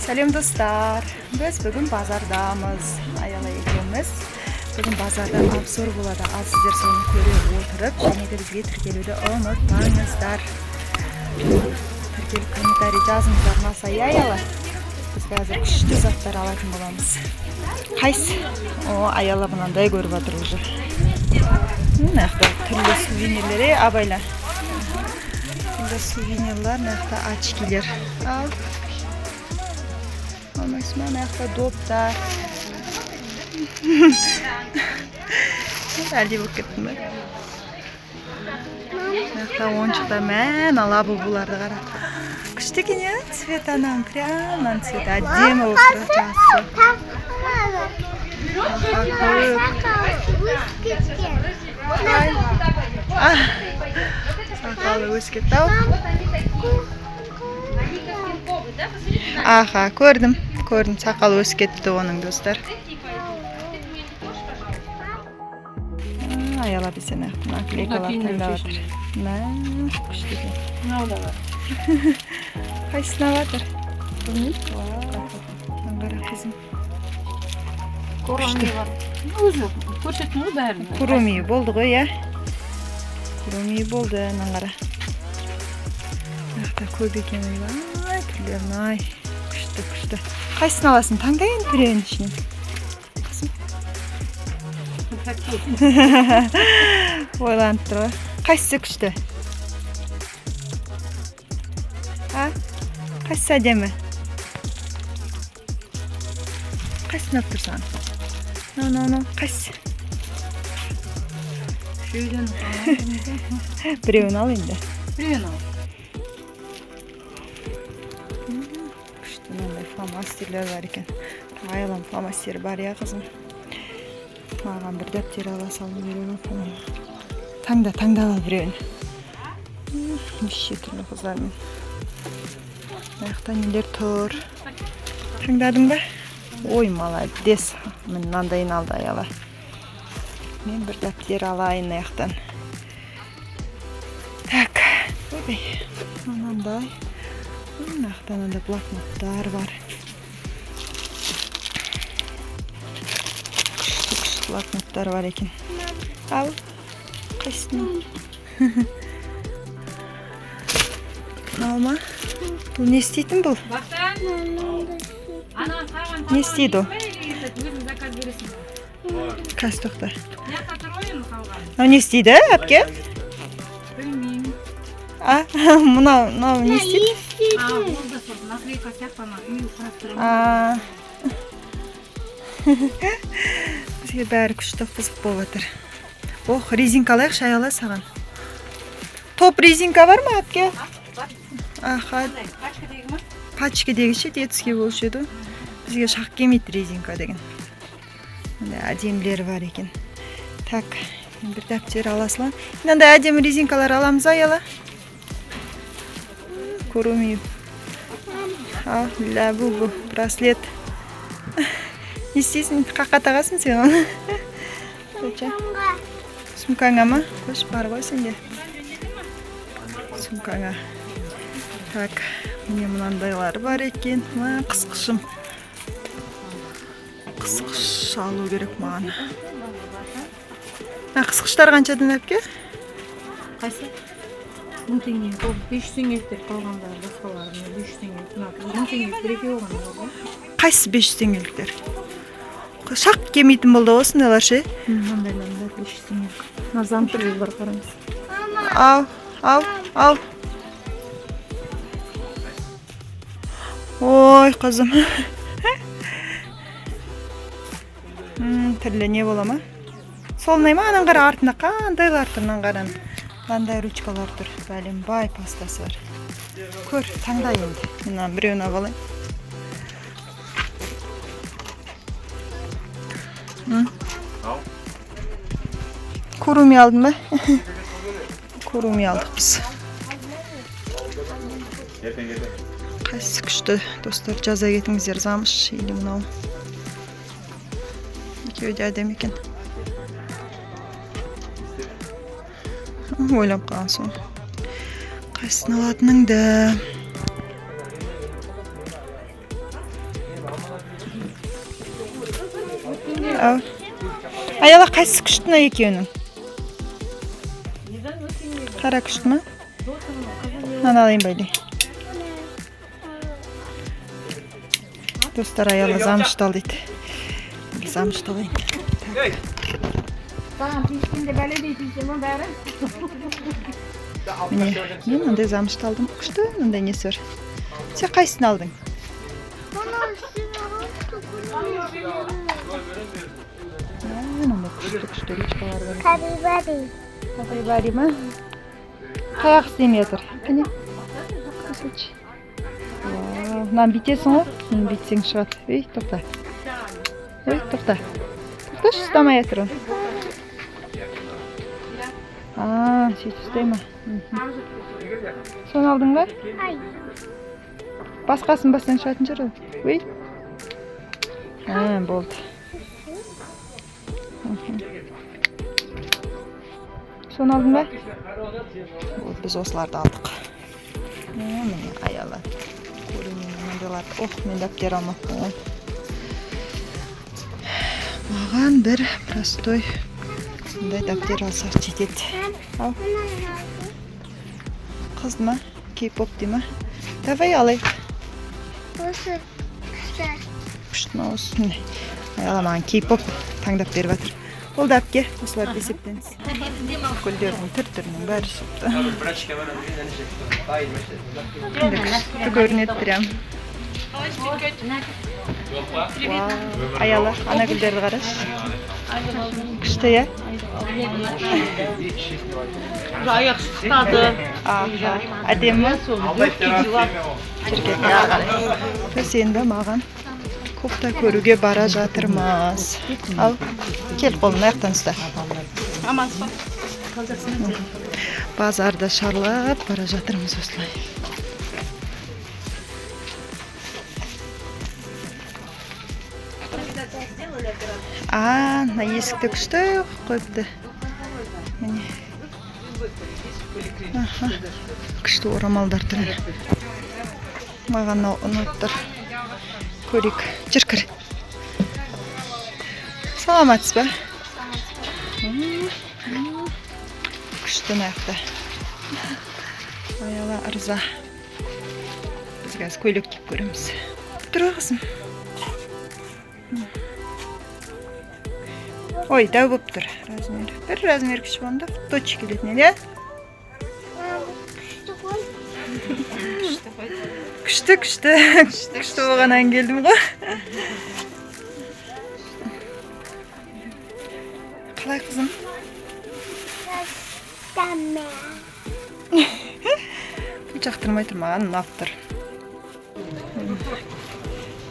Сәлем достар. Біз бүгін базардамыз. Аяла екеуміз. Бүгін базарда обзор болады. Ал сіздер соны көре отырып, және де бізге тіркелуді ұмытпаңыздар. Тіркеліп комментарий жазыңыздар, маса Аяла. Біз қазір күшті заттар алатын боламыз. Қайсы? О, Аяла мынандай көріп отыр уже. Нақты түрлі сувенирлері абайла. Түрлі сувенирлер, нақты очкилер. Ал. Olmasın ayakta dopta. Әлде болып кеттім бе? Ayakta ойыншықтар мән ала бұларды қара. Күшті екен е, цвет анам, прямо цвет әдемі болып тұр жасы. Сақалы өсіп кетті ау. Аха, көрдім, сақалы өсіп кетті оның достар. Аяла бесен ақтың наклейкалар таңдап отыр. Күшті екен. Мынау да бар. Қайсына батыр? Аңғара қызым. Күшті. Өзі көрсеттің ғой бәрін. Куруми болды ғой, я? Куруми болды, аңғара. Ақта көп екен ойла. Ай, түрлерін, ай. Күшті. Қайсысын аласың? Таңдайын біреуін ішінен. Қызым. Ойланып тұр ғой. Қайсысы күшті? Қайсысы әдемі? Қайсысын алып тұрсаң? Қайсы? Біреуін ал енді. Біреуін ал. Фломастерлер бар екен. Айлам фломастері бар я қызым. Маған бір дәптер ала салу керек. Таңда ал біреуін. Неше түрлі қыздармен. Аяқта нелер тұр. Таңдадың ба? Ой, молодец. Мен мынандайын алды Аяла. Мен бір дәптер алайын аяқтан. Так. Ой, мынандай. Ақтан анда блокноттар бар. Күшті блокноттар бар екен. Ал, қайсыны? Алма? Бұл не істейтін бұл? Не істейді ол? Қас тоқта. Не істейді, әпке? Білмеймін. Мынау не істейді? Наклейка сияқты бізге бәрі күшті қызық болып отыр. Ох, резинка алайықшы Аяла саған. Топ резинка бар ма әпке? Аха. Пачкедегі ше детский болушы еді. Бізге шақ келмейді резинка деген. Әдемілері бар екен. Так, бір дәптер аласылан. Мынандай әдемі резинкалар аламыз Аяла. Көрмеймін. Бұл браслет. Не істейсің? Қаққа тағасың сен оны? Сумкаңа ма? Қош, бар ғой сенде. Сумкаңа. Так, міне мынандайлар бар екен. Қысқышым. Қысқыш алу керек маған. Қысқыштар қаншадан әпке? Қайсы? 1000 теңге. 500 теңгеліктер қалғандар басқалары. 500 теңге. 1000 теңгеліктер екеуі ғана бар. Қайсы 500 теңгеліктер? Шақ келмейтін болды осындайлар ше? Мынандайлар 500 теңгелік. Замшыл бар қараңыз. Ал. Ой, қызым. Түрлі не бола ма? Солнай ма? Анан қара артында қандайлар тұрынан қаран. Қандай ручкалар тұр. Бәлем бай пастасы бар. Көр, таңда енді. Мына біреуін алайын. Куруми алдың ба? Куруми алдық біз. Қайсы күшті достар, жаза кетіңіздер замыш или мынау. Екеуі де әдем екен. Ойлап қалған соң. Қайсысын алатыныңды. Ау. Аяла қайсы күшті мына екеуінің? Қара күшті ма? Мынаны алайын байлай. Достар, аяла замыштал дейді. Замыштал дейді. Саған пешкенде бәле дейтін ма бәрі? Міне, мен мындай замышталдым. Күшті, мындай несі бар. Сен қайсысын алдың? Мынандай күшті речкалар бар. Кабибари ма? Қаяқ істемей жатыр. Кәне? Мынаны бүйтесің ғой? Мынаны бүйтсең шығады. Ей, тоқта. Ой, тоқта. Тоқташы, ұстамай жатыр оны. Сөйтіп ұстай ма? Соны алдың ба? Басқасын бастан шығатын жер ол. Ой. Болды. Соны алдың ба? Біз осыларды алдық. Міне аяла. Мен дәптер алмақпын. Маған бір простой сондай дәптер алсақ жетеді. Қызды ма? Кей-поп дей ма? Давай алайық. Осы Күшті ма осы? Аяла маған кей-поп таңдап беріп жатыр. Ол да әпке, осыларды есептеңіз. Гүлдердің түр-түрінің бәрі шықты. Күшті көрінеді прям. Аяла, ана гүлдерді қараш. Күшті, е? Аяқ ұстады. Әдемі? Жүргетіне қарай. Біз енді маған кофта көруге бара жатырмыз. Ал, кел қолын аяқтан ұста. Базарда шарлап бара жатырмыз осылай. Мына есікті күшті қойыпты. Күшті орамалдар тұрын. Маған ұнаттыр. Көрек. Жүр кір. Саламатсыз ба? Күшті наяқты. Аяла ырза. Біз қазір көйлек киіп көреміз. Тұра қызым. Ой, дәу болып тұр размері. Бір размер күші болғанда точки келетін, е? Күшті болғаннан келдім ғой. Қалай қызым? Бұл жақтырмай тұр, маған ұнап тұр.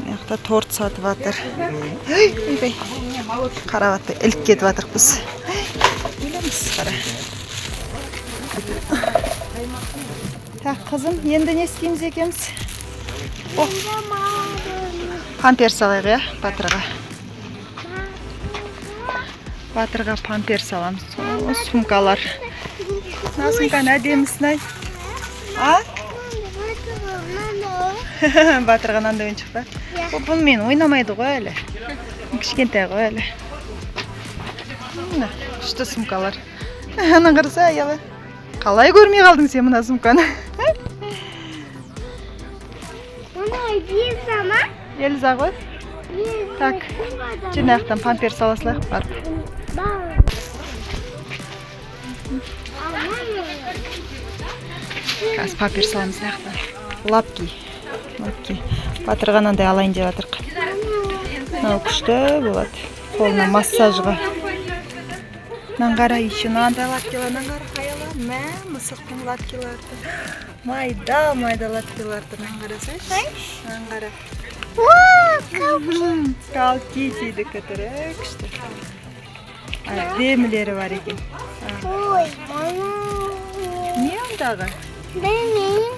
Мына торт сатып жатыр. Қарап жатыр, іліп кетіп жатыр біз. Білеміз қара. Так, қызым, енді не істейміз екеміз? Памперс алайық, е, Батырға. Батырға памперс аламыз. Сумкалар. Мына сумканы әдемісін ай. Батырға мынандай ойыншық па? Бұнымен ойнамайды ғой әлі. Кішкентай ғой әлі. Күшті сумкалар. Ана қараса, аяла. Қалай көрмей қалдың сен мына сумканы? Елза ғой? Так, жинақтан памперс аласылайық барып. Қазір памперс аламыз аяқтан. Лапки. Батырға мынандай алайын деп жатырық. Мынау күшті болады. Қолына массажға. Мынаны қара, еще мынандай лапкилардан қара қаяла. Мә, мысықтың лапкиларды. Майда лапкиларды. Мынаны қарасайшы. Мынаны қара. Қалки дейді көтірі. Күшті. Әдемілері бар екен. Не ондағы? Білмеймін.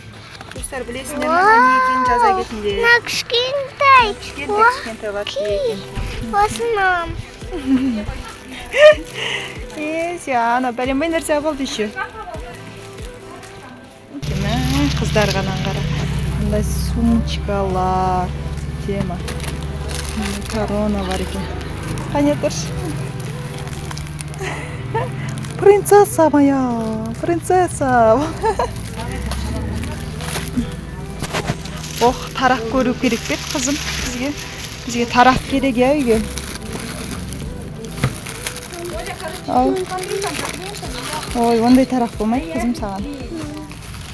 Достар, білесіңдер ме, не екенін жаза кетінде. Мына кішкентай. Кішкентай лапки екен. Осынам. Ана бәленбай нәрсе болды еще. Қыздар ғанан қара. Мұндай сумочкалар. Тема. Корона бар екен. Қане тұрш. Принцесса моя, принцесса. Ох, тарақ көру керек пе қызым бізге? Бізге тарақ керек я үйге. Ау. Ой, ондай тарақ болмайды қызым саған.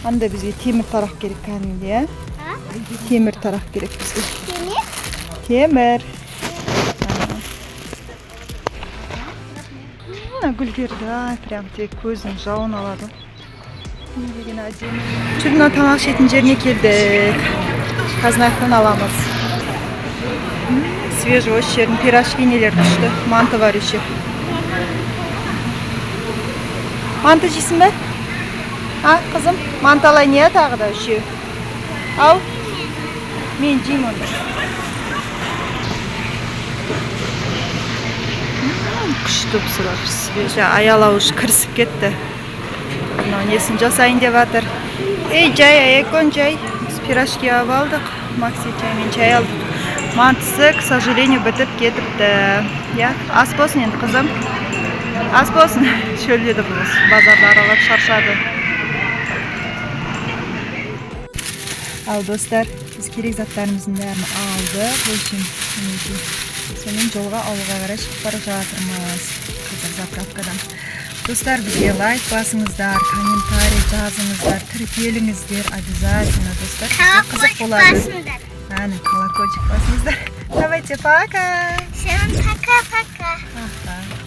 Анда бізге темір тарақ керек кәдімгі, я? Темір тарақ керек бізге. Темір. Гүлдерді, прям тек көздің жауын алады. Не деген әдемі. Жүрмін тамақ ішетін жеріне келдік. Қазынақтан аламыз. Свежий осы жердің пирожки нелер түсті. Манты бар еще. Манты жейсің бе? А, қызым, манты алай не тағы да үшеу? Ау? Мен жеймін онда. Күшті бұсылар. Свежий аялауыш кірісіп кетті. Несін жасайын деп жатыр. Ей, жай, Аякон, жай. Біз пирожки алып алдық. Макси чаймен чай алдық. Мантысы, к сожалению, бітіп кетіпті. Я, ас болсын енді қызым. Ас болсын. Шөлдеді бұл базарды аралап шаршады. Ал достар, біз керек заттарымыздың бәрін алдық. Өшін, сонымен жолға ауылға қарай шығып бара жатырмыз. Қазір заправкадан. Достар, бізге лайк басыңыздар, комментарий жазыңыздар, тіркеліңіздер, обязательно, достар. Қызық болады. Әні, колокольчик басыңыздар. Давайте, пока. Всем пока-пока. Пока.